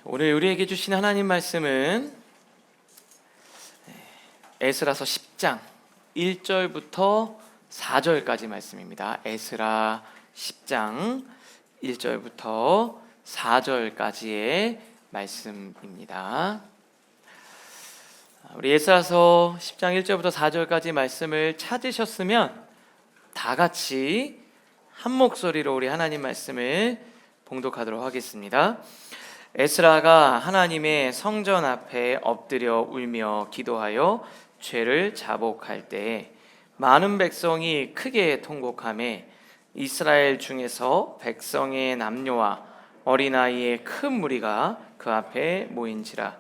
오늘 우리에게 주신 하나님 말씀은 에스라서 10장 1절부터 4절까지 말씀입니다. 에스라 10장 1절부터 4절까지의 말씀입니다. 우리 에스라서 10장 1절부터 4절까지 말씀을 찾으셨으면 다 같이 한 목소리로 우리 하나님 말씀을 봉독하도록 하겠습니다. 에스라가 하나님의 성전 앞에 엎드려 울며 기도하여 죄를 자복할 때에 많은 백성이 크게 통곡하매 이스라엘 중에서 백성의 남녀와 어린아이의 큰 무리가 그 앞에 모인지라.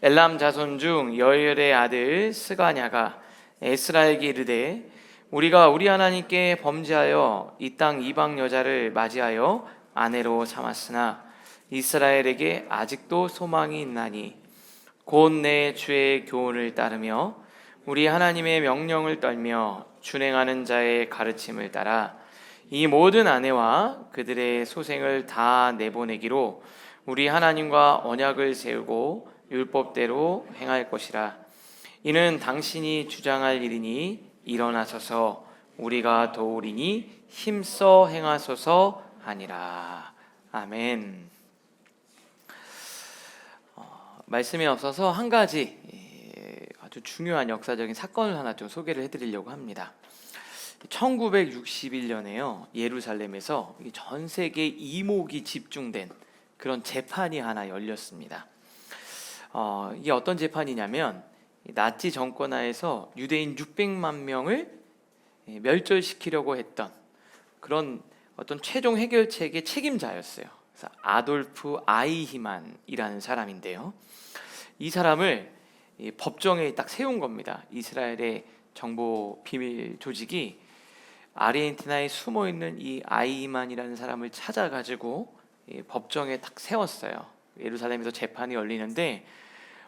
엘람 자손 중 여열의 아들 스가냐가 에스라에게 이르되 우리가 우리 하나님께 범죄하여 이 땅 이방 여자를 맞이하여 아내로 삼았으나 이스라엘에게 아직도 소망이 있나니 곧 내 주의 교훈을 따르며 우리 하나님의 명령을 떨며 준행하는 자의 가르침을 따라 이 모든 아내와 그들의 소생을 다 내보내기로 우리 하나님과 언약을 세우고 율법대로 행할 것이라. 이는 당신이 주장할 일이니 일어나소서 우리가 도우리니 힘써 행하소서 하니라. 아멘. 말씀에 앞서서 한 가지 아주 중요한 역사적인 사건을 하나 좀 소개를 해드리려고 합니다. 1961년에요 예루살렘에서 전 세계 이목이 집중된 그런 재판이 하나 열렸습니다. 이게 어떤 재판이냐면 나치 정권 하에서 유대인 600만 명을 멸절시키려고 했던 그런 어떤 최종 해결책의 책임자였어요. 그래서 아돌프 아이히만이라는 사람인데요. 이 사람을 법정에 딱 세운 겁니다. 이스라엘의 정보 비밀 조직이 아르헨티나에 숨어 있는 이 아이히만이라는 사람을 찾아가지고 법정에 딱 세웠어요. 예루살렘에서 재판이 열리는데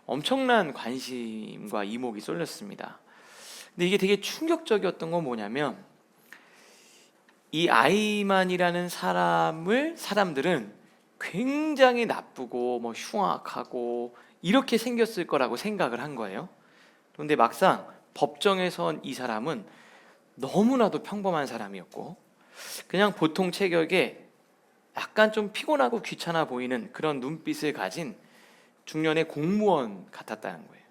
엄청난 관심과 이목이 쏠렸습니다. 근데 이게 되게 충격적이었던 건 뭐냐면 이 아이히만이라는 사람들은 굉장히 나쁘고 흉악하고 이렇게 생겼을 거라고 생각을 한 거예요. 그런데 막상 법정에 선 이 사람은 너무나도 평범한 사람이었고 그냥 보통 체격에 약간 좀 피곤하고 귀찮아 보이는 그런 눈빛을 가진 중년의 공무원 같았다는 거예요.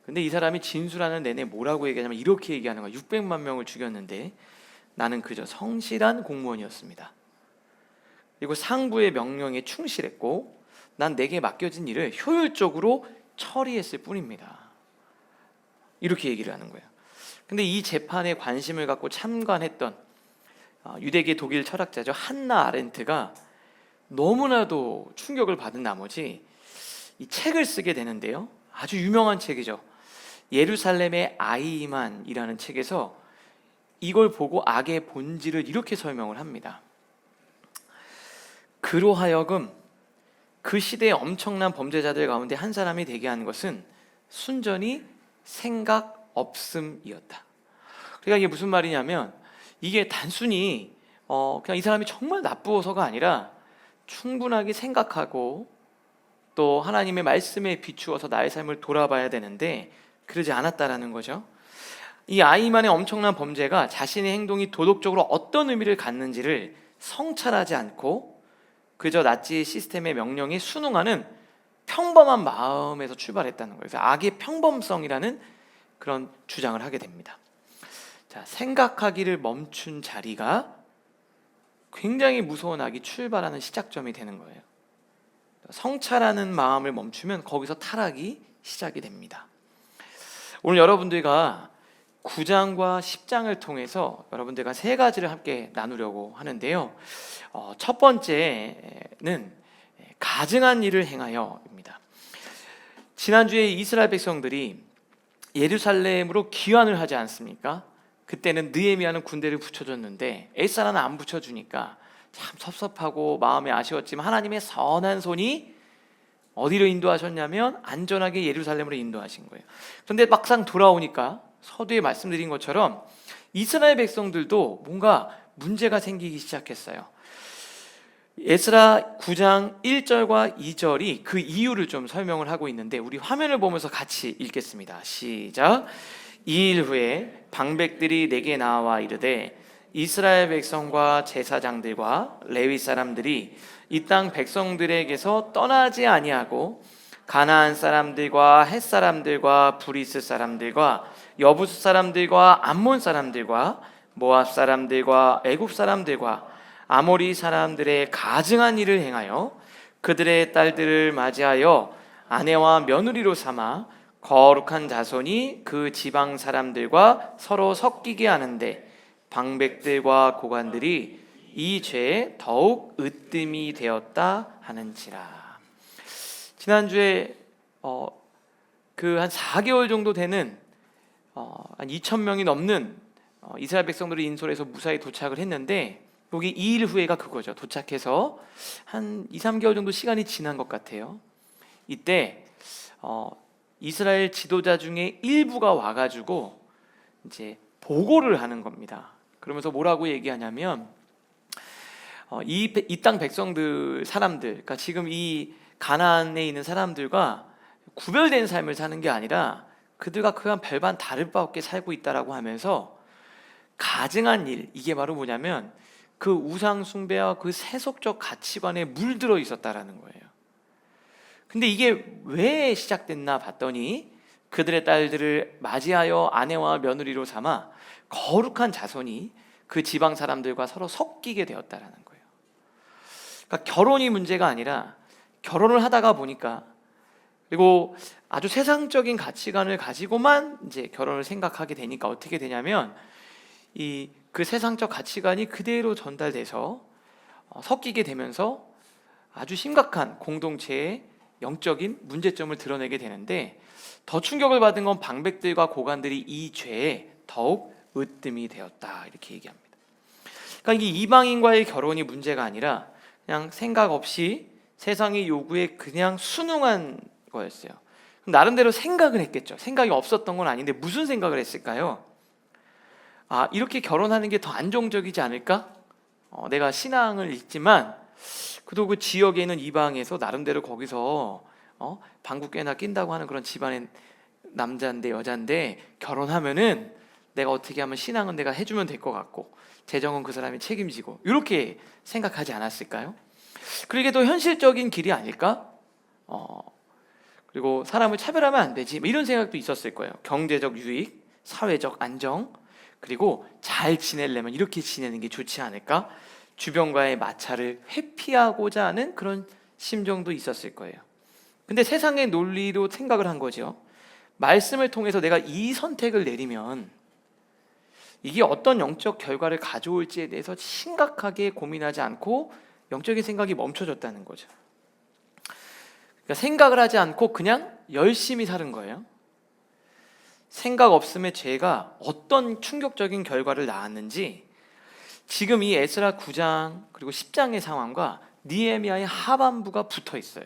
근데 이 사람이 진술하는 내내 뭐라고 얘기하냐면 이렇게 얘기하는 거예요. 600만 명을 죽였는데 나는 그저 성실한 공무원이었습니다. 그리고 상부의 명령에 충실했고 난 내게 맡겨진 일을 효율적으로 처리했을 뿐입니다. 이렇게 얘기를 하는 거예요. 근데 이 재판에 관심을 갖고 참관했던 유대계 독일 철학자죠 한나 아렌트가 너무나도 충격을 받은 나머지 이 책을 쓰게 되는데요. 아주 유명한 책이죠. 예루살렘의 아이히만이라는 책에서 이걸 보고 악의 본질을 이렇게 설명을 합니다. 그로 하여금 그 시대의 엄청난 범죄자들 가운데 한 사람이 되게 한 것은 순전히 생각 없음이었다. 그러니까 이게 무슨 말이냐면 이게 단순히 그냥 이 사람이 정말 나쁘어서가 아니라 충분하게 생각하고 또 하나님의 말씀에 비추어서 나의 삶을 돌아봐야 되는데 그러지 않았다라는 거죠. 이 아이만의 엄청난 범죄가 자신의 행동이 도덕적으로 어떤 의미를 갖는지를 성찰하지 않고 그저 나치 시스템의 명령에 순응하는 평범한 마음에서 출발했다는 거예요. 그래서 악의 평범성이라는 그런 주장을 하게 됩니다. 자, 생각하기를 멈춘 자리가 굉장히 무서운 악이 출발하는 시작점이 되는 거예요. 성찰하는 마음을 멈추면 거기서 타락이 시작이 됩니다. 오늘 여러분들과 9장과 10장을 통해서 여러분들과 세 가지를 함께 나누려고 하는데요. 첫 번째는 가증한 일을 행하여입니다. 지난주에 이스라엘 백성들이 예루살렘으로 귀환을 하지 않습니까? 그때는 느헤미야는 군대를 붙여줬는데 에스라는 안 붙여주니까 참 섭섭하고 마음이 아쉬웠지만 하나님의 선한 손이 어디로 인도하셨냐면 안전하게 예루살렘으로 인도하신 거예요. 그런데 막상 돌아오니까 서두에 말씀드린 것처럼 이스라엘 백성들도 뭔가 문제가 생기기 시작했어요. 에스라 9장 1절과 2절이 그 이유를 좀 설명을 하고 있는데 우리 화면을 보면서 같이 읽겠습니다. 시작. 2일 후에 방백들이 내게 나와 이르되 이스라엘 백성과 제사장들과 레위 사람들이 이 땅 백성들에게서 떠나지 아니하고 가나안 사람들과 헷 사람들과 브리스 사람들과 여부스 사람들과 암몬 사람들과 모압 사람들과 애굽 사람들과 아모리 사람들의 가증한 일을 행하여 그들의 딸들을 맞이하여 아내와 며느리로 삼아 거룩한 자손이 그 지방 사람들과 서로 섞이게 하는데 방백들과 고관들이 이 죄에 더욱 으뜸이 되었다 하는지라. 지난주에 그 한 4개월 정도 되는 한 2,000명이 넘는 이스라엘 백성들이 인솔에서 무사히 도착을 했는데 여기 2일 후에가 그거죠. 도착해서 한 2, 3개월 정도 시간이 지난 것 같아요. 이때 이스라엘 지도자 중에 일부가 와가지고 이제 보고를 하는 겁니다. 그러면서 뭐라고 얘기하냐면 이 땅 백성들 사람들, 그러니까 지금 이 가나안에 있는 사람들과 구별된 삶을 사는 게 아니라 그들과 그간 별반 다를 바 없게 살고 있다라고 하면서 가증한 일, 이게 바로 뭐냐면 그 우상 숭배와 그 세속적 가치관에 물들어 있었다라는 거예요. 근데 이게 왜 시작됐나 봤더니 그들의 딸들을 맞이하여 아내와 며느리로 삼아 거룩한 자손이 그 지방 사람들과 서로 섞이게 되었다라는 거예요. 그러니까 결혼이 문제가 아니라 결혼을 하다가 보니까, 그리고 아주 세상적인 가치관을 가지고만 이제 결혼을 생각하게 되니까 어떻게 되냐면 그 세상적 가치관이 그대로 전달돼서 섞이게 되면서 아주 심각한 공동체의 영적인 문제점을 드러내게 되는데, 더 충격을 받은 건 방백들과 고관들이 이 죄에 더욱 으뜸이 되었다, 이렇게 얘기합니다. 그러니까 이게 이방인과의 결혼이 문제가 아니라 그냥 생각 없이 세상의 요구에 그냥 순응한 거였어요. 나름대로 생각을 했겠죠. 생각이 없었던 건 아닌데 무슨 생각을 했을까요? 이렇게 결혼하는 게 더 안정적이지 않을까? 내가 신앙을 읽지만 그래도 그 지역에 있는 이방에서 나름대로 거기서 방구 꽤나 낀다고 하는 그런 집안의 남자인데 여자인데 결혼하면은 내가 어떻게 하면 신앙은 내가 해주면 될 것 같고 재정은 그 사람이 책임지고, 이렇게 생각하지 않았을까요? 그게 더 현실적인 길이 아닐까? 그리고 사람을 차별하면 안 되지, 이런 생각도 있었을 거예요. 경제적 유익, 사회적 안정, 그리고 잘 지내려면 이렇게 지내는 게 좋지 않을까? 주변과의 마찰을 회피하고자 하는 그런 심정도 있었을 거예요. 근데 세상의 논리로 생각을 한 거죠. 말씀을 통해서 내가 이 선택을 내리면 이게 어떤 영적 결과를 가져올지에 대해서 심각하게 고민하지 않고 영적인 생각이 멈춰졌다는 거죠. 그러니까 생각을 하지 않고 그냥 열심히 사는 거예요. 생각 없음의 죄가 어떤 충격적인 결과를 낳았는지 지금 이 에스라 9장 그리고 10장의 상황과 느헤미야의 하반부가 붙어 있어요.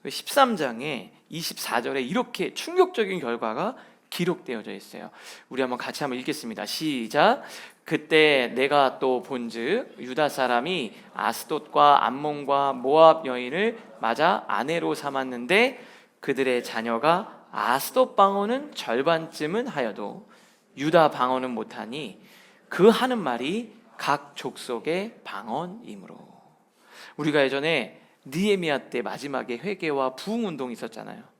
13장에 24절에 이렇게 충격적인 결과가 기록되어져 있어요. 우리 같이 한번 읽겠습니다. 시작. 그때 내가 또 본즉 유다 사람이 아스돗과 암몬과 모압 여인을 맞아 아내로 삼았는데 그들의 자녀가 아스돗 방언은 절반쯤은 하여도 유다 방언은 못하니 그 하는 말이 각 족속의 방언이므로. 우리가 예전에 느헤미야 때 마지막에 회개와 부흥 운동이 있었잖아요.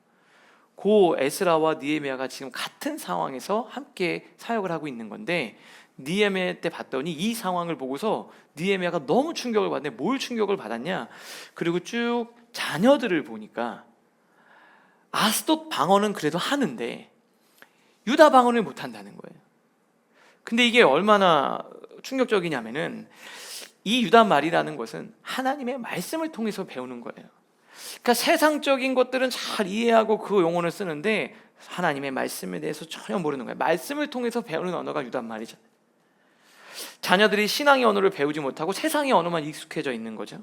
고 에스라와 느헤미야가 지금 같은 상황에서 함께 사역을 하고 있는 건데, 느헤미야 때 봤더니 이 상황을 보고서 느헤미야가 너무 충격을 받네. 뭘 충격을 받았냐? 그리고 쭉 자녀들을 보니까 아스돗 방언은 그래도 하는데 유다 방언을 못한다는 거예요. 근데 이게 얼마나 충격적이냐면은 이 유다 말이라는 것은 하나님의 말씀을 통해서 배우는 거예요. 그러니까 세상적인 것들은 잘 이해하고 그 용어를 쓰는데 하나님의 말씀에 대해서 전혀 모르는 거예요. 말씀을 통해서 배우는 언어가 유다 말이잖아요. 자녀들이 신앙의 언어를 배우지 못하고 세상의 언어만 익숙해져 있는 거죠.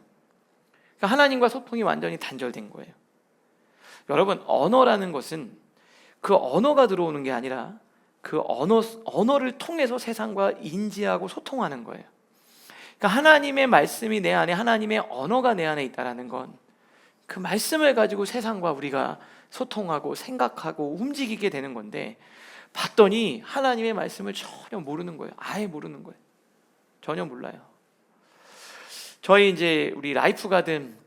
그러니까 하나님과 소통이 완전히 단절된 거예요. 여러분, 언어라는 것은 그 언어가 들어오는 게 아니라 그 언어를 통해서 세상과 인지하고 소통하는 거예요. 그러니까 하나님의 말씀이 내 안에, 하나님의 언어가 내 안에 있다라는 건 그 말씀을 가지고 세상과 우리가 소통하고 생각하고 움직이게 되는 건데, 봤더니 하나님의 말씀을 전혀 모르는 거예요. 아예 모르는 거예요. 전혀 몰라요. 저희 이제 우리 라이프 가든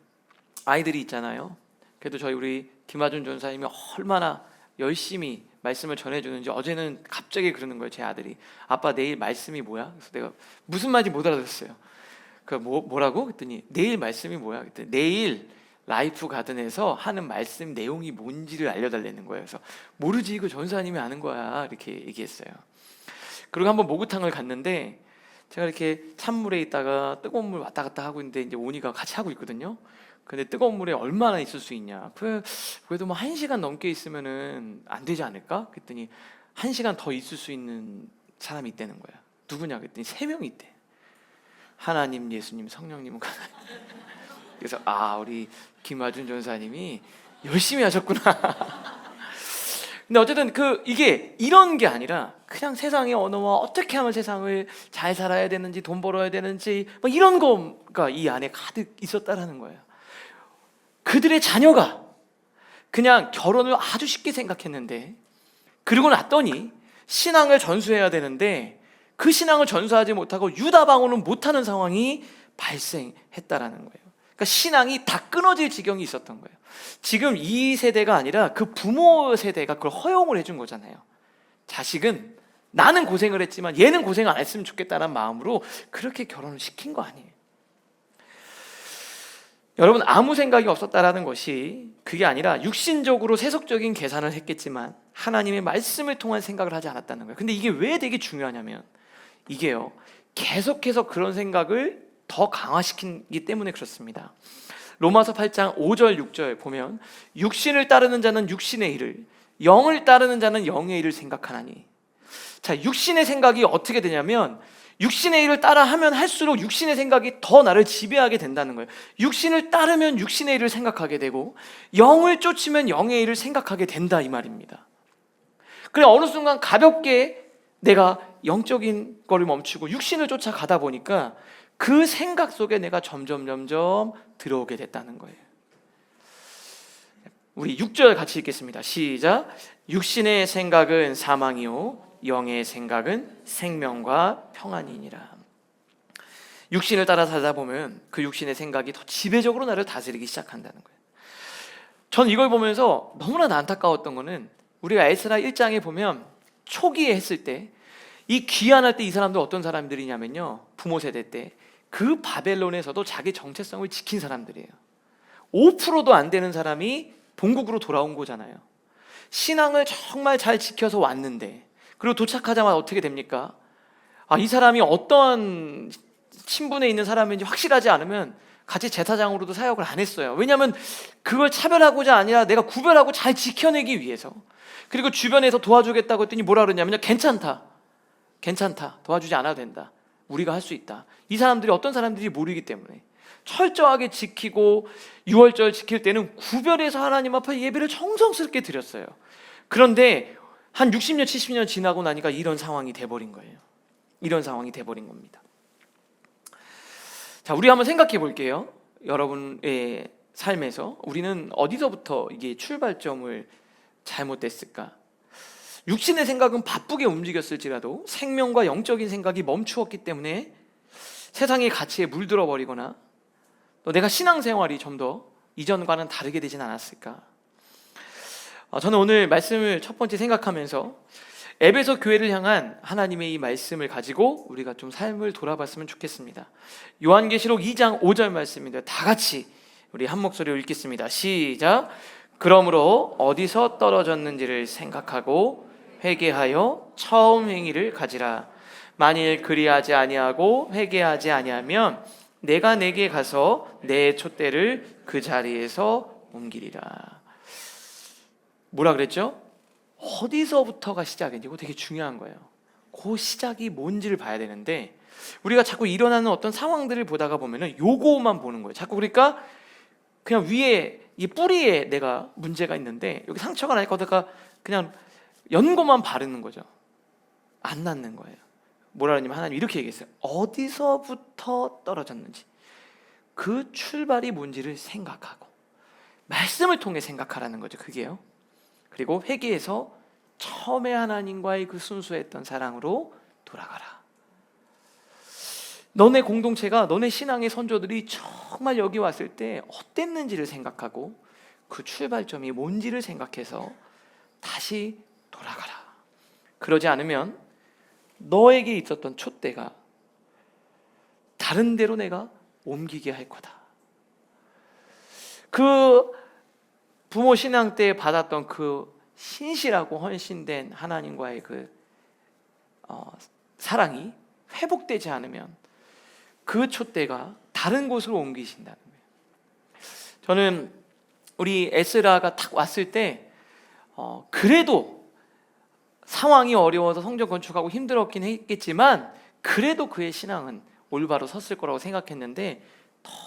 아이들이 있잖아요. 그래도 저희 우리 김하준 전사님이 얼마나 열심히 말씀을 전해주는지, 어제는 갑자기 그러는 거예요. 제 아들이, 아빠 내일 말씀이 뭐야? 그래서 내가 무슨 말인지 못 알아들었어요. 그 뭐라고? 그랬더니 내일 말씀이 뭐야? 그랬더니 내일 라이프 가든에서 하는 말씀 내용이 뭔지를 알려달라는 거예요. 그래서 모르지, 이거 전사님이 아는 거야, 이렇게 얘기했어요. 그리고 한번 목욕탕을 갔는데 제가 이렇게 찬물에 있다가 뜨거운 물 왔다 갔다 하고 있는데 이제 오니가 같이 하고 있거든요. 근데 뜨거운 물에 얼마나 있을 수 있냐? 그래도 뭐 1시간 넘게 있으면은 안 되지 않을까? 그랬더니 1시간 더 있을 수 있는 사람이 있다는 거야. 누구냐? 그랬더니 3명이 있대. 하나님, 예수님, 성령님은 그래서 우리 김하준 전사님이 열심히 하셨구나. 근데 어쨌든 이게 이런 게 아니라 그냥 세상의 언어와 어떻게 하면 세상을 잘 살아야 되는지, 돈 벌어야 되는지, 뭐 이런 거가 이 안에 가득 있었다라는 거예요. 그들의 자녀가 그냥 결혼을 아주 쉽게 생각했는데, 그러고 났더니 신앙을 전수해야 되는데 그 신앙을 전수하지 못하고 유다방어는 못하는 상황이 발생했다라는 거예요. 그러니까 신앙이 다 끊어질 지경이 있었던 거예요. 지금 이 세대가 아니라 그 부모 세대가 그걸 허용을 해준 거잖아요. 자식은 나는 고생을 했지만 얘는 고생 안 했으면 좋겠다는 마음으로 그렇게 결혼을 시킨 거 아니에요. 여러분, 아무 생각이 없었다라는 것이 그게 아니라 육신적으로 세속적인 계산을 했겠지만 하나님의 말씀을 통한 생각을 하지 않았다는 거예요. 근데 이게 왜 되게 중요하냐면, 이게요, 계속해서 그런 생각을 더 강화시키기 때문에 그렇습니다. 로마서 8장 5절 6절 보면, 육신을 따르는 자는 육신의 일을, 영을 따르는 자는 영의 일을 생각하나니. 자, 육신의 생각이 어떻게 되냐면, 육신의 일을 따라 하면 할수록 육신의 생각이 더 나를 지배하게 된다는 거예요. 육신을 따르면 육신의 일을 생각하게 되고, 영을 쫓으면 영의 일을 생각하게 된다, 이 말입니다. 그래, 어느 순간 가볍게 내가 영적인 거를 멈추고 육신을 쫓아가다 보니까 그 생각 속에 내가 점점 들어오게 됐다는 거예요. 우리 6절 같이 읽겠습니다. 시작. 육신의 생각은 사망이요 영의 생각은 생명과 평안이니라. 육신을 따라 살다 보면 그 육신의 생각이 더 지배적으로 나를 다스리기 시작한다는 거예요. 전 이걸 보면서 너무나 안타까웠던 거는, 우리가 에스라 1장에 보면 초기에 했을 때, 이 귀환할 때 이 사람들 어떤 사람들이냐면요, 부모 세대 때 그 바벨론에서도 자기 정체성을 지킨 사람들이에요. 5%도 안 되는 사람이 본국으로 돌아온 거잖아요. 신앙을 정말 잘 지켜서 왔는데, 그리고 도착하자마자 어떻게 됩니까? 이 사람이 어떤 신분에 있는 사람인지 확실하지 않으면 같이 제사장으로도 사역을 안 했어요. 왜냐하면 그걸 차별하고자 아니라 내가 구별하고 잘 지켜내기 위해서. 그리고 주변에서 도와주겠다고 했더니 뭐라 그러냐면요, 괜찮다, 도와주지 않아도 된다, 우리가 할 수 있다. 이 사람들이 어떤 사람들인지 모르기 때문에 철저하게 지키고, 6월절 지킬 때는 구별해서 하나님 앞에 예배를 정성스럽게 드렸어요. 그런데 한 60년 70년 지나고 나니까 이런 상황이 돼버린 거예요. 이런 상황이 돼버린 겁니다. 자, 우리 한번 생각해 볼게요. 여러분의 삶에서 우리는 어디서부터 이게 출발점을 잘못됐을까? 육신의 생각은 바쁘게 움직였을지라도 생명과 영적인 생각이 멈추었기 때문에 세상의 가치에 물들어 버리거나, 또 내가 신앙생활이 좀 더 이전과는 다르게 되진 않았을까? 저는 오늘 말씀을 첫 번째 생각하면서 에베소 교회를 향한 하나님의 이 말씀을 가지고 우리가 좀 삶을 돌아봤으면 좋겠습니다. 요한계시록 2장 5절 말씀인데, 다 같이 우리 한 목소리로 읽겠습니다. 시작. 그러므로 어디서 떨어졌는지를 생각하고 회개하여 처음 행위를 가지라. 만일 그리하지 아니하고 회개하지 아니하면 내가 내게 가서 내 촛대를 그 자리에서 옮기리라. 뭐라 그랬죠? 어디서부터가 시작인지, 이거 되게 중요한 거예요. 그 시작이 뭔지를 봐야 되는데, 우리가 자꾸 일어나는 어떤 상황들을 보다가 보면은 요거만 보는 거예요. 자꾸. 그러니까 그냥 위에 이 뿌리에 내가 문제가 있는데 여기 상처가 나니까 거기다가 그냥 연고만 바르는 거죠. 안 낫는 거예요. 뭐라 하냐면 하나님 이렇게 얘기했어요. 어디서부터 떨어졌는지 그 출발이 뭔지를 생각하고 말씀을 통해 생각하라는 거죠. 그게요. 그리고 회개해서 처음에 하나님과의 그 순수했던 사랑으로 돌아가라. 너네 공동체가, 너네 신앙의 선조들이 정말 여기 왔을 때 어땠는지를 생각하고 그 출발점이 뭔지를 생각해서 다시 돌아가라. 그러지 않으면 너에게 있었던 촛대가 다른 데로 내가 옮기게 할 거다. 그 부모 신앙 때 받았던 그 신실하고 헌신된 하나님과의 그 사랑이 회복되지 않으면 그 촛대가 다른 곳으로 옮기신다는 거예요. 저는 우리 에스라가 딱 왔을 때 그래도 상황이 어려워서 성전 건축하고 힘들었긴 했겠지만 그래도 그의 신앙은 올바로 섰을 거라고 생각했는데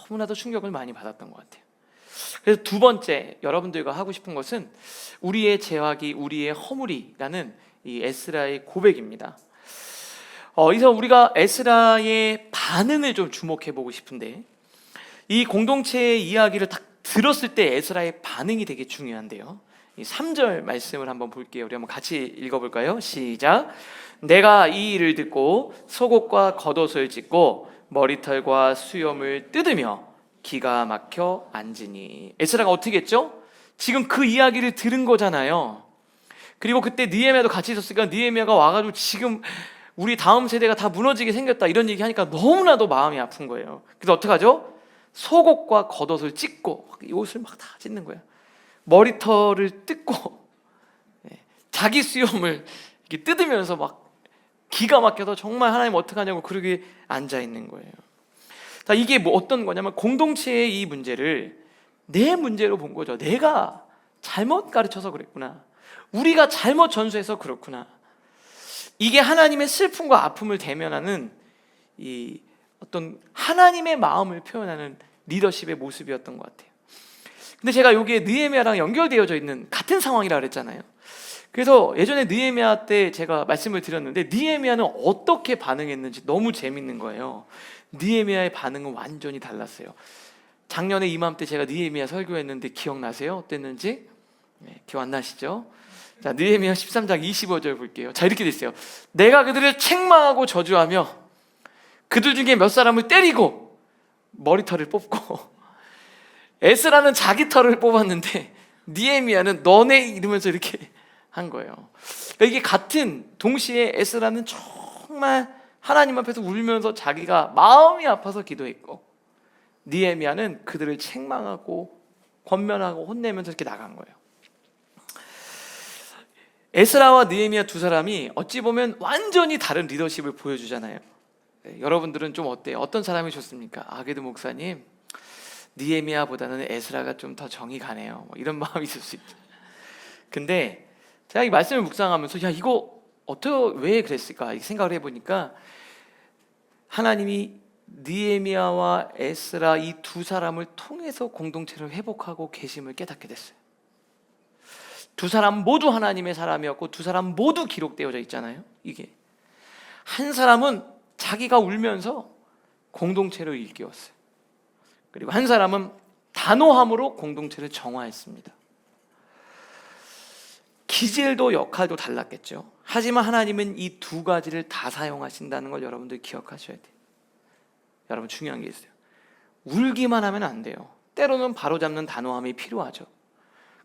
너무나도 충격을 많이 받았던 것 같아요. 그래서 두 번째 여러분들과 하고 싶은 것은 우리의 죄악이 우리의 허물이라는 이 에스라의 고백입니다. 그래서 우리가 에스라의 반응을 좀 주목해 보고 싶은데, 이 공동체의 이야기를 딱 들었을 때 에스라의 반응이 되게 중요한데요. 이 3절 말씀을 한번 볼게요. 우리 한번 같이 읽어볼까요? 시작. 내가 이 일을 듣고 속옷과 겉옷을 찢고 머리털과 수염을 뜯으며 기가 막혀 앉으니. 에스라가 어떻게 했죠? 지금 그 이야기를 들은 거잖아요. 그리고 그때 느헤미야도 같이 있었으니까 느헤미야가 와가지고 지금 우리 다음 세대가 다 무너지게 생겼다 이런 얘기 하니까 너무나도 마음이 아픈 거예요. 그래서 어떡하죠? 속옷과 겉옷을 찢고 이 옷을 막 다 찢는 거예요. 머리털을 뜯고 자기 수염을 이렇게 뜯으면서 막 기가 막혀서 정말 하나님 어떡하냐고 그러게 앉아 있는 거예요. 자, 이게 뭐 어떤 거냐면 공동체의 이 문제를 내 문제로 본 거죠. 내가 잘못 가르쳐서 그랬구나. 우리가 잘못 전수해서 그렇구나. 이게 하나님의 슬픔과 아픔을 대면하는 이 어떤 하나님의 마음을 표현하는 리더십의 모습이었던 것 같아요. 근데 제가 여기에 느헤미야랑 연결되어져 있는 같은 상황이라 그랬잖아요. 그래서 예전에 느헤미야 때 제가 말씀을 드렸는데 느헤미야는 어떻게 반응했는지 너무 재밌는 거예요. 느헤미야의 반응은 완전히 달랐어요. 작년에 이맘때 제가 느헤미야 설교했는데 기억나세요? 어땠는지? 기억 안 나시죠? 자, 느헤미야 13장 25절 볼게요. 자, 이렇게 돼 있어요. 내가 그들을 책망하고 저주하며 그들 중에 몇 사람을 때리고 머리털을 뽑고 에스라는 자기 털을 뽑았는데 느헤미야는 너네 이러면서 이렇게 한 거예요. 그러니까 이게 같은 동시에 에스라는 정말 하나님 앞에서 울면서 자기가 마음이 아파서 기도했고 느헤미야는 그들을 책망하고 권면하고 혼내면서 이렇게 나간 거예요. 에스라와 느헤미야 두 사람이 어찌 보면 완전히 다른 리더십을 보여주잖아요. 여러분들은 좀 어때요? 어떤 사람이 좋습니까? 그래도 목사님 느헤미야보다는 에스라가 좀 더 정이 가네요. 뭐 이런 마음이 있을 수 있죠. 근데 제가 이 말씀을 묵상하면서 이거 왜 그랬을까 이 생각을 해보니까 하나님이 느헤미야와 에스라 이 두 사람을 통해서 공동체를 회복하고 계심을 깨닫게 됐어요. 두 사람 모두 하나님의 사람이었고 두 사람 모두 기록되어져 있잖아요. 이게 한 사람은 자기가 울면서 공동체를 일깨웠어요. 그리고 한 사람은 단호함으로 공동체를 정화했습니다. 기질도 역할도 달랐겠죠. 하지만 하나님은 이 두 가지를 다 사용하신다는 걸 여러분들 기억하셔야 돼요. 여러분 중요한 게 있어요. 울기만 하면 안 돼요. 때로는 바로잡는 단호함이 필요하죠.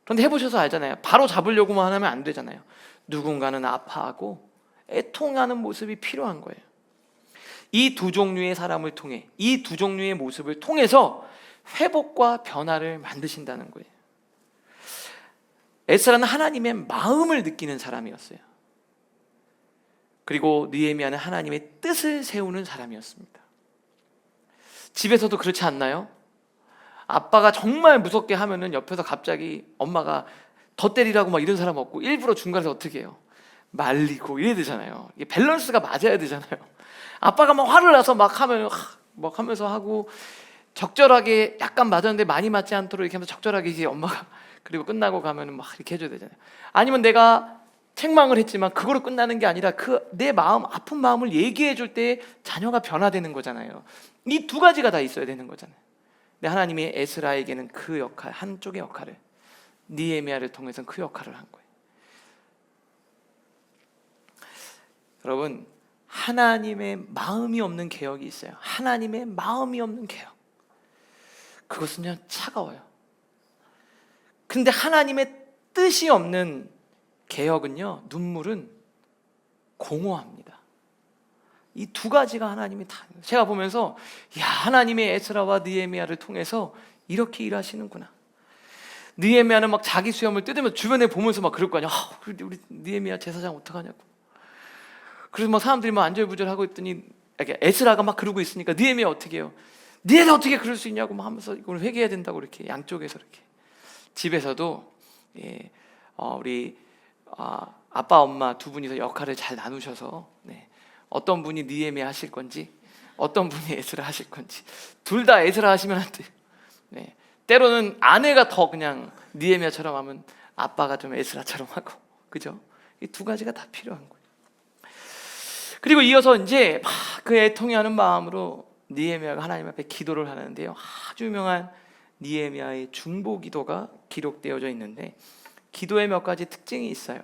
그런데 해보셔서 알잖아요. 바로 잡으려고만 하면 안 되잖아요. 누군가는 아파하고 애통하는 모습이 필요한 거예요. 이 두 종류의 사람을 통해 이 두 종류의 모습을 통해서 회복과 변화를 만드신다는 거예요. 에스라는 하나님의 마음을 느끼는 사람이었어요. 그리고 느헤미야는 하나님의 뜻을 세우는 사람이었습니다. 집에서도 그렇지 않나요? 아빠가 정말 무섭게 하면은 옆에서 갑자기 엄마가 더 때리라고 막 이런 사람 없고 일부러 중간에서 어떻게 해요? 말리고 이래야 되잖아요. 이게 밸런스가 맞아야 되잖아요. 아빠가 막 화를 나서 막 하면 막 하면서 하고 적절하게 약간 맞았는데 많이 맞지 않도록 이렇게 하면서 적절하게 이제 엄마가 그리고 끝나고 가면은 막 이렇게 해줘야 되잖아요. 아니면 내가 책망을 했지만 그거로 끝나는 게 아니라 그 내 마음, 아픈 마음을 얘기해 줄 때 자녀가 변화되는 거잖아요. 이 두 가지가 다 있어야 되는 거잖아요. 근데 하나님이 에스라에게는 그 역할, 한쪽의 역할을, 느헤미야를 통해서 그 역할을 한 거예요. 여러분, 하나님의 마음이 없는 개혁이 있어요. 하나님의 마음이 없는 개혁, 그것은요 차가워요. 근데 하나님의 뜻이 없는 개혁은요, 눈물은 공허합니다. 이 두 가지가 하나님이 다, 제가 보면서 야, 하나님의 에스라와 느헤미야를 통해서 이렇게 일하시는구나. 느헤미야는 막 자기 수염을 뜯으면서 주변에 보면서 막 그럴 거 아니야. 우리 느헤미야 제사장 어떡하냐고. 그래서 막 사람들이 막 안절부절하고 있더니 에스라가 막 그러고 있으니까 느헤미야 어떻게 해요? 니네들 어떻게 그럴 수 있냐고 막 하면서 이걸 회개해야 된다고 이렇게 양쪽에서 이렇게. 집에서도 우리 아빠 엄마 두 분이서 역할을 잘 나누셔서 어떤 분이 느헤미야 하실 건지 어떤 분이 에스라 하실 건지 둘 다 에스라 하시면 안 돼요. 때로는 아내가 더 그냥 느헤미야처럼 하면 아빠가 좀 에스라처럼 하고, 그죠? 이 두 가지가 다 필요한 거예요. 그리고 이어서 이제 막 그 애통해하는 마음으로 느헤미야가 하나님 앞에 기도를 하는데요, 아주 유명한 느헤미야의 중보 기도가 기록되어져 있는데 기도에 몇 가지 특징이 있어요.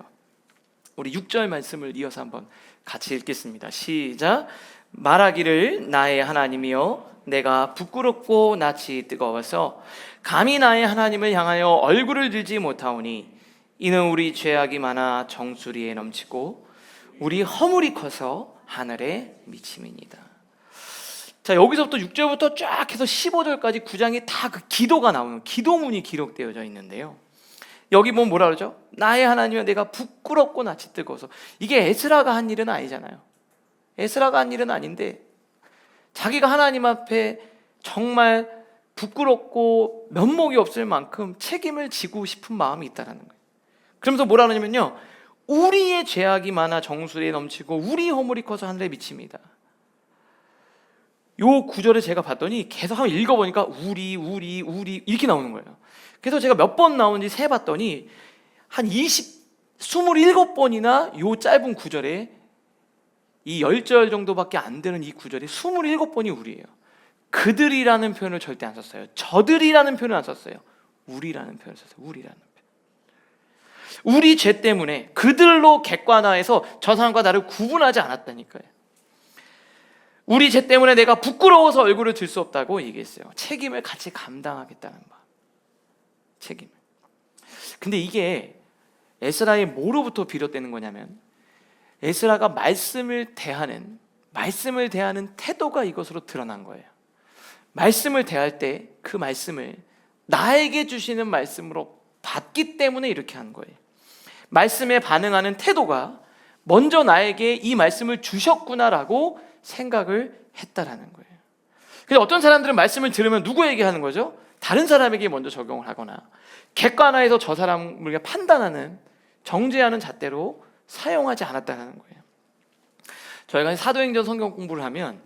우리 6절 말씀을 이어서 한번 같이 읽겠습니다. 시작. 말하기를 나의 하나님이여 내가 부끄럽고 낯이 뜨거워서 감히 나의 하나님을 향하여 얼굴을 들지 못하오니 이는 우리 죄악이 많아 정수리에 넘치고 우리 허물이 커서 하늘에 미침이니이다. 자, 여기서부터 6절부터 쫙 해서 15절까지 9장이 다 그 기도가 나오는 기도문이 기록되어져 있는데요, 여기 보면 뭐라 그러죠? 나의 하나님이여 내가 부끄럽고 낯이 뜨거워서. 이게 에스라가 한 일은 아니잖아요. 에스라가 한 일은 아닌데 자기가 하나님 앞에 정말 부끄럽고 면목이 없을 만큼 책임을 지고 싶은 마음이 있다는 거예요. 그러면서 뭐라 그러냐면요, 우리의 죄악이 많아 정수리에 넘치고 우리 허물이 커서 하늘에 미칩니다. 요 구절을 제가 봤더니 계속 한번 읽어보니까 우리 이렇게 나오는 거예요. 그래서 제가 몇 번 나오는지 세봤더니 한 27번이나 요 짧은 구절에 이 10절 정도밖에 안 되는 이 구절에 27번이 우리예요. 그들이라는 표현을 절대 안 썼어요. 저들이라는 표현을 안 썼어요. 우리라는 표현을 썼어요. 우리라는 표현. 우리 죄 때문에 그들로 객관화해서 저 사람과 나를 구분하지 않았다니까요. 우리 죄 때문에 내가 부끄러워서 얼굴을 들 수 없다고 얘기했어요. 책임을 같이 감당하겠다는 말. 책임. 근데 이게 에스라의 뭐로부터 비롯되는 거냐면 에스라가 말씀을 대하는 태도가 이것으로 드러난 거예요. 말씀을 대할 때 그 말씀을 나에게 주시는 말씀으로 받기 때문에 이렇게 한 거예요. 말씀에 반응하는 태도가 먼저 나에게 이 말씀을 주셨구나라고 생각을 했다라는 거예요. 그래서 어떤 사람들은 말씀을 들으면 누구에게 하는 거죠? 다른 사람에게 먼저 적용을 하거나 객관화해서 저 사람을 판단하는, 정죄하는 잣대로 사용하지 않았다는 거예요. 저희가 사도행전 성경 공부를 하면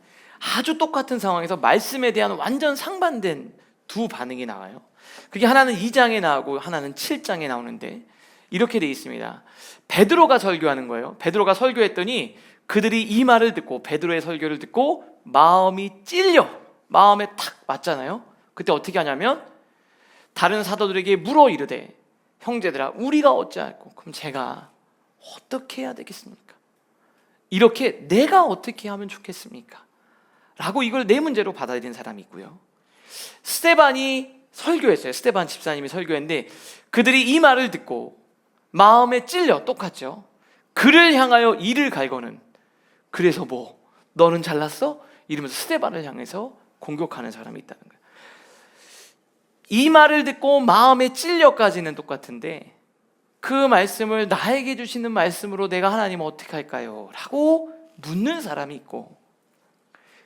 아주 똑같은 상황에서 말씀에 대한 완전 상반된 두 반응이 나와요. 그게 하나는 2장에 나오고 하나는 7장에 나오는데 이렇게 돼 있습니다. 베드로가 설교하는 거예요. 베드로가 설교했더니 그들이 이 말을 듣고, 베드로의 설교를 듣고 마음이 찔려, 마음에 탁 맞잖아요. 그때 어떻게 하냐면 다른 사도들에게 물어 이르되 형제들아 우리가 어찌할꼬. 그럼 제가 어떻게 해야 되겠습니까? 이렇게 내가 어떻게 하면 좋겠습니까? 라고 이걸 네 문제로 받아들인 사람이 있고요, 스데반이 설교했어요. 스데반 집사님이 설교했는데 그들이 이 말을 듣고 마음에 찔려, 똑같죠. 그를 향하여 이를 갈거는, 그래서 뭐 너는 잘났어? 이러면서 스데반을 향해서 공격하는 사람이 있다는 거예요. 이 말을 듣고 마음에 찔려까지는 똑같은데 그 말씀을 나에게 주시는 말씀으로 내가 하나님 어떻게 할까요? 라고 묻는 사람이 있고,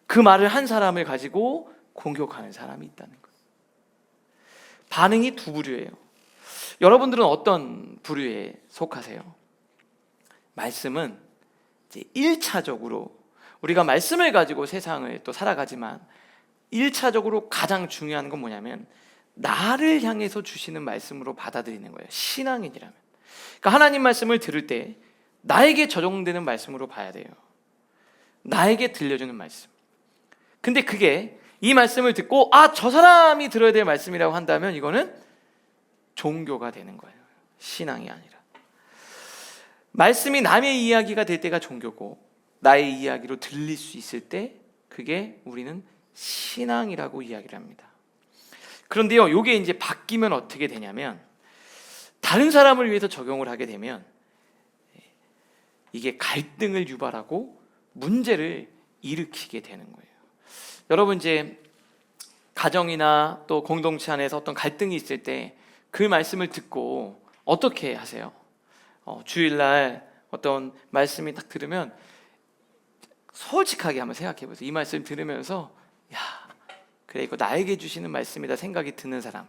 그 말을 한 사람을 가지고 공격하는 사람이 있다는 거예요. 반응이 두 부류예요. 여러분들은 어떤 부류에 속하세요? 말씀은 이제 1차적으로 우리가 말씀을 가지고 세상을 또 살아가지만 1차적으로 가장 중요한 건 뭐냐면 나를 향해서 주시는 말씀으로 받아들이는 거예요. 신앙인이라면. 그러니까 하나님 말씀을 들을 때 나에게 적용되는 말씀으로 봐야 돼요. 나에게 들려주는 말씀. 근데 그게 이 말씀을 듣고 저 사람이 들어야 될 말씀이라고 한다면 이거는 종교가 되는 거예요. 신앙이 아니라. 말씀이 남의 이야기가 될 때가 종교고 나의 이야기로 들릴 수 있을 때 그게 우리는 신앙이라고 이야기를 합니다. 그런데요, 이게 이제 바뀌면 어떻게 되냐면 다른 사람을 위해서 적용을 하게 되면 이게 갈등을 유발하고 문제를 일으키게 되는 거예요. 여러분, 이제 가정이나 또 공동체 안에서 어떤 갈등이 있을 때 그 말씀을 듣고 어떻게 하세요? 주일날 어떤 말씀이 딱 들으면 솔직하게 한번 생각해 보세요. 이 말씀 들으면서 그래, 이거 나에게 주시는 말씀이다 생각이 드는 사람,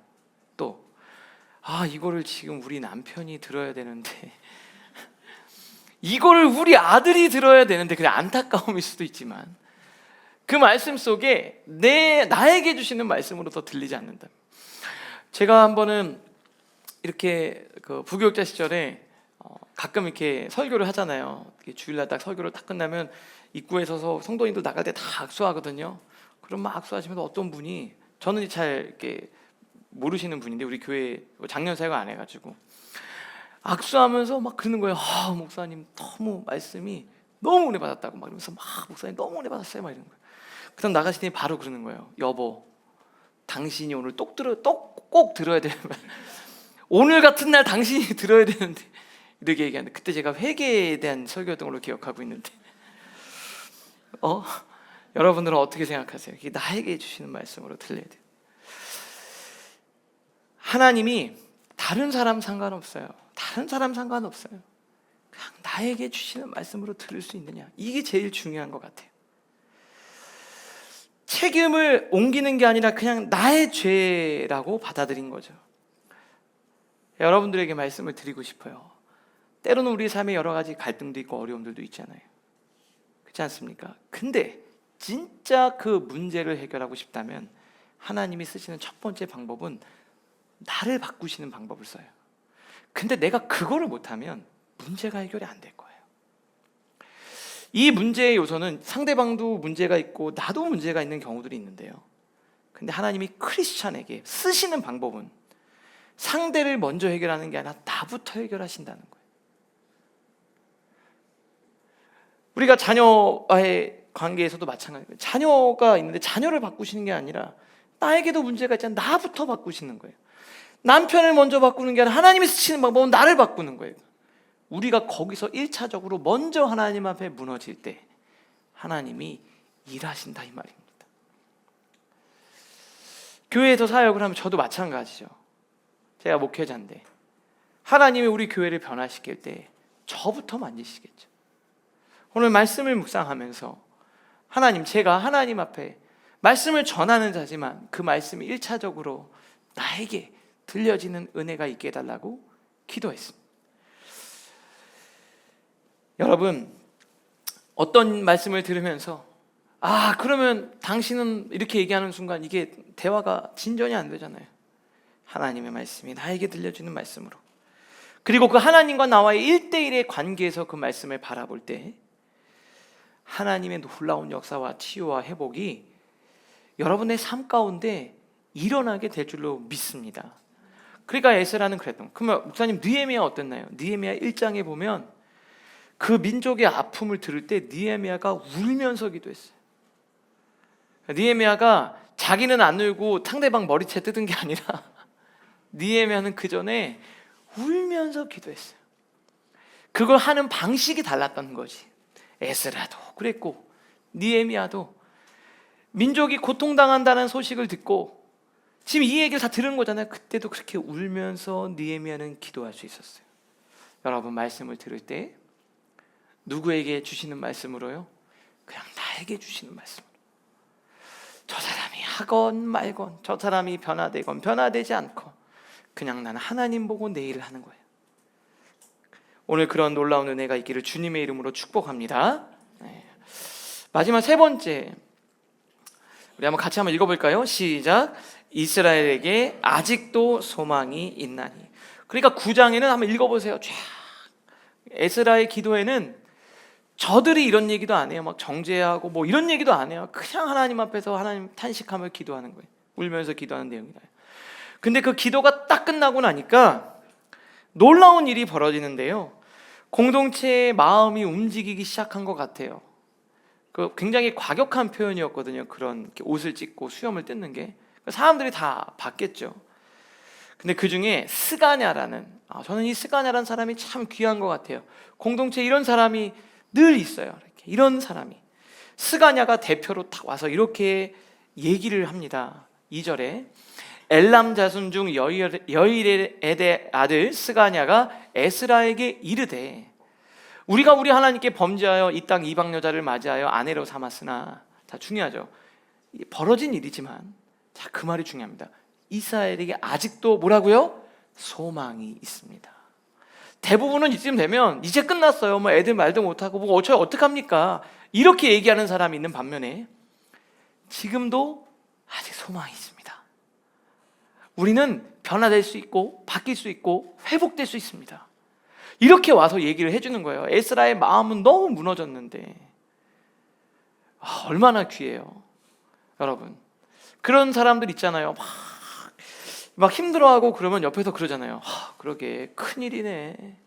또 이거를 지금 우리 남편이 들어야 되는데 이거를 우리 아들이 들어야 되는데, 그래, 안타까움일 수도 있지만 그 말씀 속에 나에게 주시는 말씀으로 더 들리지 않는다. 제가 한 번은 이렇게 그 부교육자 시절에 가끔 이렇게 설교를 하잖아요. 주일날 딱 설교를 딱 끝나면 입구에 서서 성도님들 나갈 때 다 악수하거든요. 그럼 막 악수하시면서 어떤 분이, 저는 잘 이렇게 모르시는 분인데 우리 교회 작년 사역을 안 해가지고 악수하면서 막 그러는 거예요. 목사님 너무 말씀이 너무 은혜 받았다고 막 이러면서 목사님 너무 은혜 받았어요 막 이러는 거예요. 그다음 나가시더니 바로 그러는 거예요. 여보, 당신이 오늘 꼭 들어야 될 말, 오늘 같은 날 당신이 들어야 되는데, 이렇게 얘기하는데, 그때 제가 회개에 대한 설교였던 걸로 기억하고 있는데 여러분들은 어떻게 생각하세요? 이게 나에게 주시는 말씀으로 들려야 돼요. 하나님이 다른 사람 상관없어요. 다른 사람 상관없어요. 그냥 나에게 주시는 말씀으로 들을 수 있느냐, 이게 제일 중요한 것 같아요. 책임을 옮기는 게 아니라 그냥 나의 죄라고 받아들인 거죠. 여러분들에게 말씀을 드리고 싶어요. 때로는 우리 삶에 여러 가지 갈등도 있고 어려움들도 있잖아요. 그렇지 않습니까? 근데 진짜 그 문제를 해결하고 싶다면 하나님이 쓰시는 첫 번째 방법은 나를 바꾸시는 방법을 써요. 근데 내가 그거를 못하면 문제가 해결이 안 될 거예요. 이 문제의 요소는 상대방도 문제가 있고 나도 문제가 있는 경우들이 있는데요. 근데 하나님이 크리스찬에게 쓰시는 방법은 상대를 먼저 해결하는 게 아니라 나부터 해결하신다는 거예요. 우리가 자녀와의 관계에서도 마찬가지예요. 자녀가 있는데 자녀를 바꾸시는 게 아니라 나에게도 문제가 있잖아요. 나부터 바꾸시는 거예요. 남편을 먼저 바꾸는 게 아니라 하나님이 쓰시는 방법은 나를 바꾸는 거예요. 우리가 거기서 1차적으로 먼저 하나님 앞에 무너질 때 하나님이 일하신다, 이 말입니다. 교회에서 사역을 하면 저도 마찬가지죠. 제가 목회자인데 하나님이 우리 교회를 변화시킬 때 저부터 만지시겠죠. 오늘 말씀을 묵상하면서 하나님, 제가 하나님 앞에 말씀을 전하는 자지만 그 말씀이 1차적으로 나에게 들려지는 은혜가 있게 해달라고 기도했습니다. 여러분, 어떤 말씀을 들으면서 그러면 당신은 이렇게 얘기하는 순간 이게 대화가 진전이 안 되잖아요. 하나님의 말씀이 나에게 들려주는 말씀으로, 그리고 그 하나님과 나와의 1대1의 관계에서 그 말씀을 바라볼 때 하나님의 놀라운 역사와 치유와 회복이 여러분의 삶 가운데 일어나게 될 줄로 믿습니다. 그러니까 에스라는 그랬던. 그러면 목사님, 느헤미야 어땠나요? 느헤미야 1장에 보면 그 민족의 아픔을 들을 때 느헤미야가 울면서 기도했어요. 느헤미야가 자기는 안 울고 상대방 머리채 뜯은 게 아니라 느헤미야는 그 전에 울면서 기도했어요. 그걸 하는 방식이 달랐던 거지. 에스라도 그랬고 느헤미야도 민족이 고통당한다는 소식을 듣고 지금 이 얘기를 다 들은 거잖아요. 그때도 그렇게 울면서 느헤미야는 기도할 수 있었어요. 여러분, 말씀을 들을 때 누구에게 주시는 말씀으로요? 그냥 나에게 주시는 말씀으로. 저 사람이 하건 말건, 저 사람이 변화되건 변화되지 않건 그냥 나는 하나님 보고 내 일을 하는 거예요. 오늘 그런 놀라운 은혜가 있기를 주님의 이름으로 축복합니다. 마지막 세 번째, 우리 한번 같이 한번 읽어볼까요? 시작. 이스라엘에게 아직도 소망이 있나니. 그러니까 9장에는 한번 읽어보세요. 쫙 에스라의 기도에는 저들이 이런 얘기도 안 해요. 막 정죄하고 뭐 이런 얘기도 안 해요. 그냥 하나님 앞에서 하나님 탄식하며 기도하는 거예요. 울면서 기도하는 내용이다. 근데 그 기도가 딱 끝나고 나니까 놀라운 일이 벌어지는데요. 공동체의 마음이 움직이기 시작한 것 같아요. 그 굉장히 과격한 표현이었거든요. 그런 옷을 찢고 수염을 뜯는 게 사람들이 다 봤겠죠. 근데 그 중에 스가냐라는, 저는 이 스가냐라는 사람이 참 귀한 것 같아요. 공동체에 이런 사람이 늘 있어요. 이렇게 이런 사람이 스가냐가 대표로 딱 와서 이렇게 얘기를 합니다. 2절에 엘람 자손 중 여일의 아들 스가냐가 에스라에게 이르되 우리가 우리 하나님께 범죄하여 이 땅 이방 여자를 맞이하여 아내로 삼았으나, 자 중요하죠. 벌어진 일이지만 자 그 말이 중요합니다. 이스라엘에게 아직도 뭐라고요? 소망이 있습니다. 대부분은 이쯤 되면 이제 끝났어요. 뭐 애들 말도 못하고 뭐 어떡합니까? 이렇게 얘기하는 사람이 있는 반면에 지금도 아직 소망이 있습니다. 우리는 변화될 수 있고 바뀔 수 있고 회복될 수 있습니다. 이렇게 와서 얘기를 해주는 거예요. 에스라의 마음은 너무 무너졌는데 얼마나 귀해요. 여러분, 그런 사람들 있잖아요. 막 힘들어하고 그러면 옆에서 그러잖아요. 그러게 큰일이네.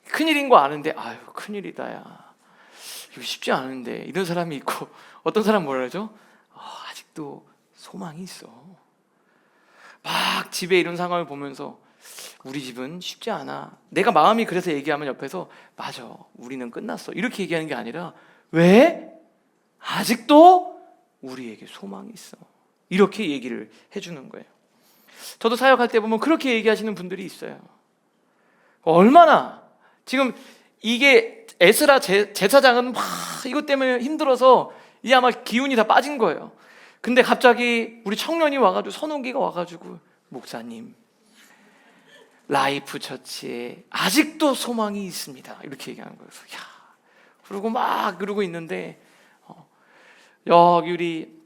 큰일인 거 아는데 아유 큰일이다 야, 이거 쉽지 않은데, 이런 사람이 있고, 어떤 사람 뭐라 그러죠? 아직도 소망이 있어. 막 집에 이런 상황을 보면서 우리 집은 쉽지 않아. 내가 마음이 그래서 얘기하면 옆에서 맞아, 우리는 끝났어, 이렇게 얘기하는 게 아니라 왜? 아직도 우리에게 소망이 있어. 이렇게 얘기를 해주는 거예요. 저도 사역할 때 보면 그렇게 얘기하시는 분들이 있어요. 얼마나 지금 이게 에스라 제사장은 막 이것 때문에 힘들어서 이제 아마 기운이 다 빠진 거예요. 근데 갑자기 우리 청년이 와가지고, 선홍기가 와가지고 목사님 라이프 처치에 아직도 소망이 있습니다 이렇게 얘기하는 거예요. 야, 그러고 막 그러고 있는데 여기 우리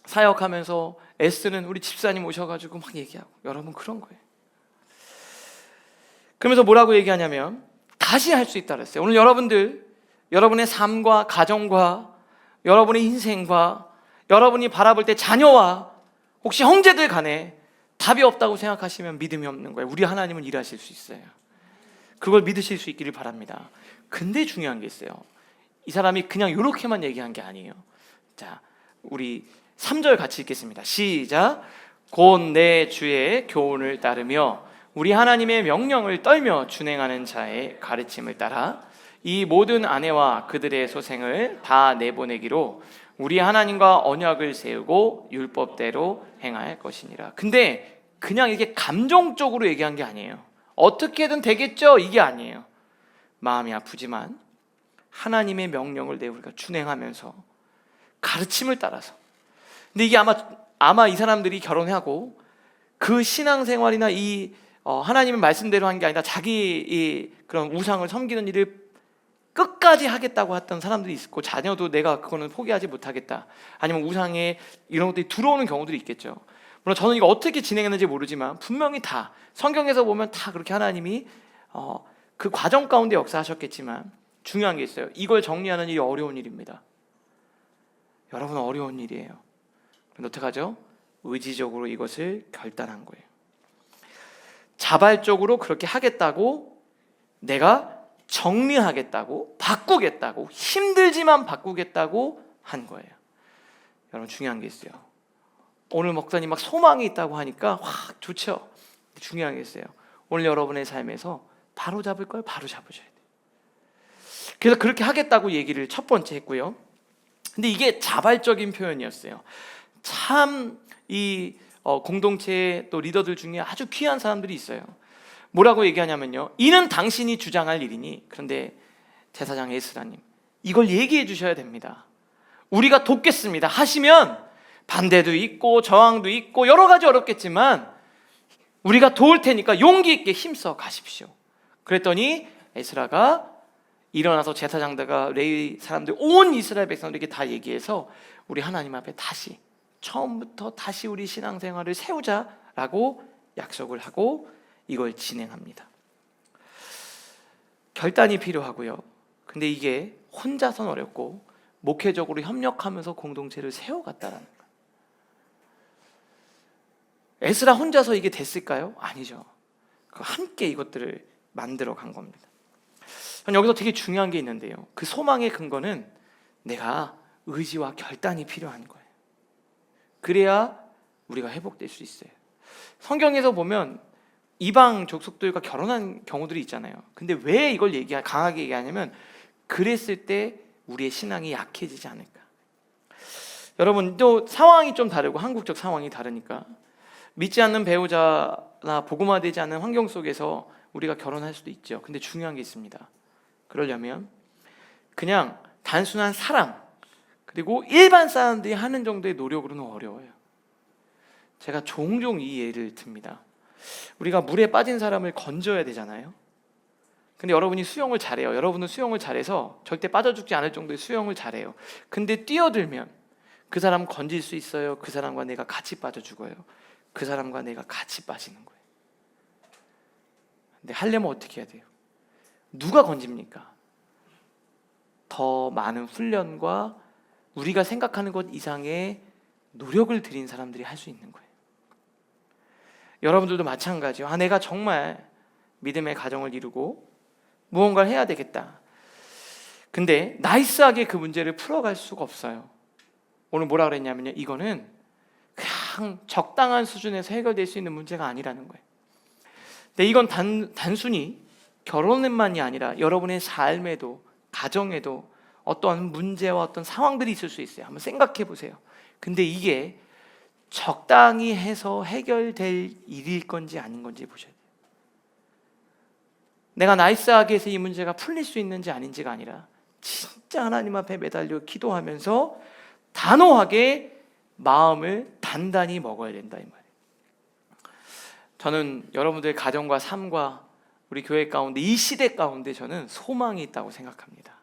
사역하면서 애쓰는 우리 집사님 오셔가지고 막 얘기하고, 여러분 그런 거예요. 그러면서 뭐라고 얘기하냐면 다시 할 수 있다 그랬어요. 오늘 여러분들, 여러분의 삶과 가정과 여러분의 인생과 여러분이 바라볼 때 자녀와 혹시 형제들 간에 답이 없다고 생각하시면 믿음이 없는 거예요. 우리 하나님은 일하실 수 있어요. 그걸 믿으실 수 있기를 바랍니다. 근데 중요한 게 있어요. 이 사람이 그냥 이렇게만 얘기한 게 아니에요. 자, 우리 3절 같이 읽겠습니다. 시작. 곧 내 주의 교훈을 따르며 우리 하나님의 명령을 떨며 준행하는 자의 가르침을 따라 이 모든 아내와 그들의 소생을 다 내보내기로 우리 하나님과 언약을 세우고 율법대로 행할 것이니라. 근데 그냥 이렇게 감정적으로 얘기한 게 아니에요. 어떻게든 되겠죠? 이게 아니에요. 마음이 아프지만 하나님의 명령을 우리가 준행하면서 가르침을 따라서. 근데 이게 아마 이 사람들이 결혼하고 그 신앙생활이나 이 하나님의 말씀대로 한 게 아니라 자기 이 그런 우상을 섬기는 일을 끝까지 하겠다고 했던 사람들이 있고, 자녀도 내가 그거는 포기하지 못하겠다, 아니면 우상에 이런 것들이 들어오는 경우들이 있겠죠. 물론 저는 이거 어떻게 진행했는지 모르지만 분명히 다 성경에서 보면 다 그렇게 하나님이 그 과정 가운데 역사하셨겠지만 중요한 게 있어요. 이걸 정리하는 일이 어려운 일입니다. 여러분, 어려운 일이에요. 그런데 어떡하죠? 의지적으로 이것을 결단한 거예요. 자발적으로 그렇게 하겠다고, 내가 정리하겠다고, 바꾸겠다고, 힘들지만 바꾸겠다고 한 거예요. 여러분, 중요한 게 있어요. 오늘 목사님 막 소망이 있다고 하니까 좋죠. 중요한 게 있어요. 오늘 여러분의 삶에서 바로 잡을 걸 바로 잡으셔야 돼요. 그래서 그렇게 하겠다고 얘기를 첫 번째 했고요. 근데 이게 자발적인 표현이었어요. 참 이 공동체의 또 리더들 중에 아주 귀한 사람들이 있어요. 뭐라고 얘기하냐면요, 이는 당신이 주장할 일이니. 그런데 제사장 에스라님, 이걸 얘기해 주셔야 됩니다. 우리가 돕겠습니다 하시면 반대도 있고 저항도 있고 여러 가지 어렵겠지만 우리가 도울 테니까 용기 있게 힘써 가십시오. 그랬더니 에스라가 일어나서 제사장들과 레위 사람들, 온 이스라엘 백성들에게 다 얘기해서 우리 하나님 앞에 다시 처음부터 다시 우리 신앙생활을 세우자라고 약속을 하고 이걸 진행합니다. 결단이 필요하고요. 근데 이게 혼자서는 어렵고 목회적으로 협력하면서 공동체를 세워갔다라는 거예요. 에스라 혼자서 이게 됐을까요? 아니죠. 함께 이것들을 만들어 간 겁니다. 저는 여기서 되게 중요한 게 있는데요. 그 소망의 근거는 내가 의지와 결단이 필요한 거예요. 그래야 우리가 회복될 수 있어요. 성경에서 보면 이방 족속들과 결혼한 경우들이 있잖아요. 근데 왜 이걸 강하게 얘기하냐면 그랬을 때 우리의 신앙이 약해지지 않을까. 여러분 또 상황이 좀 다르고 한국적 상황이 다르니까 믿지 않는 배우자나 복음화되지 않는 환경 속에서 우리가 결혼할 수도 있죠. 근데 중요한 게 있습니다. 그러려면 그냥 단순한 사랑 그리고 일반 사람들이 하는 정도의 노력으로는 어려워요. 제가 종종 이 예를 듭니다. 우리가 물에 빠진 사람을 건져야 되잖아요. 근데 여러분이 수영을 잘해요. 여러분은 수영을 잘해서 절대 빠져 죽지 않을 정도의 수영을 잘해요. 근데 뛰어들면 그 사람 건질 수 있어요? 그 사람과 내가 같이 빠져 죽어요? 그 사람과 내가 같이 빠지는 거예요. 근데 하려면 어떻게 해야 돼요? 누가 건집니까? 더 많은 훈련과 우리가 생각하는 것 이상의 노력을 들인 사람들이 할 수 있는 거예요. 여러분들도 마찬가지요. 내가 정말 믿음의 가정을 이루고 무언가를 해야 되겠다. 근데 나이스하게 그 문제를 풀어갈 수가 없어요. 오늘 뭐라 그랬냐면요. 이거는 그냥 적당한 수준에서 해결될 수 있는 문제가 아니라는 거예요. 근데 이건 단순히 결혼만이 아니라 여러분의 삶에도 가정에도 어떠한 문제와 어떤 상황들이 있을 수 있어요. 한번 생각해 보세요. 근데 이게 적당히 해서 해결될 일일 건지 아닌 건지 보셔야 돼요. 내가 나이스하게 해서 이 문제가 풀릴 수 있는지 아닌지가 아니라 진짜 하나님 앞에 매달려 기도하면서 단호하게 마음을 단단히 먹어야 된다 이 말이에요. 저는 여러분들의 가정과 삶과 우리 교회 가운데 이 시대 가운데 저는 소망이 있다고 생각합니다.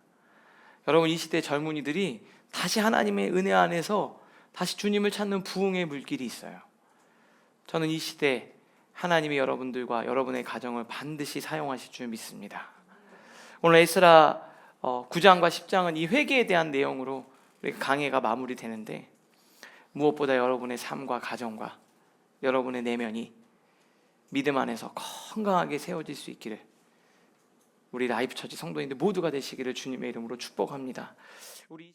여러분 이 시대 젊은이들이 다시 하나님의 은혜 안에서 다시 주님을 찾는 부흥의 물길이 있어요. 저는 이 시대 하나님이 여러분들과 여러분의 가정을 반드시 사용하실 줄 믿습니다. 오늘 에스라 9장과 10장은 이 회개에 대한 내용으로 우리 강해가 마무리되는데 무엇보다 여러분의 삶과 가정과 여러분의 내면이 믿음 안에서 건강하게 세워질 수 있기를 우리 라이프처치 성도님들 모두가 되시기를 주님의 이름으로 축복합니다. 우리